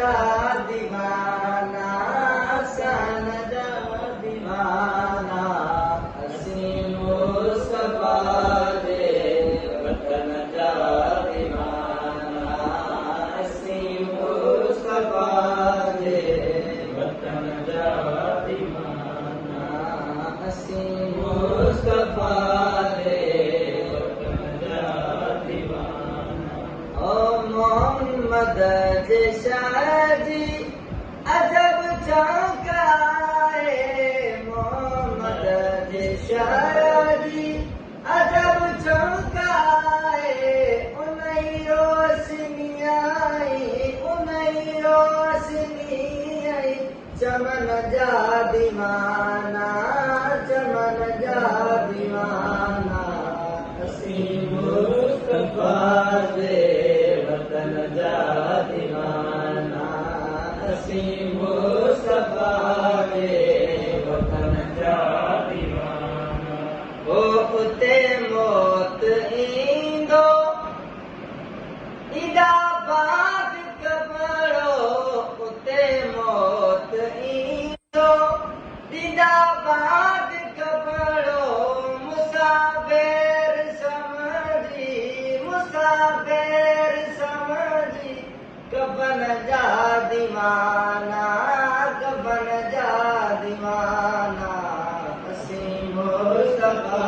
जा दीवाना सन जा दीवाना असीं मुस्तफा दे वतन जा दीवाना असीं मुस्तफा दे वतन जा दीवाना असीं मुस्तफा दे वतन जा दीवाना ओ मोहम्मद जे शादी अजब चौंकाए मोहम्मद जे शादी अजब चौंकाए उनई रोशनी आई चमन जा दीवाना चमन जा दीवाना असीं मुस्तफा दे वतन जा दीवाना असीं मुस्तफा दे वतन जा दीवाना ओ उते मौत ईंदो इदा बात कबड़ो उते मौत ईंदो इदा बात कबड़ो मुसाफिर समझी कफन जा दीवाना कफन जा दीवाना असीं मुस्तफा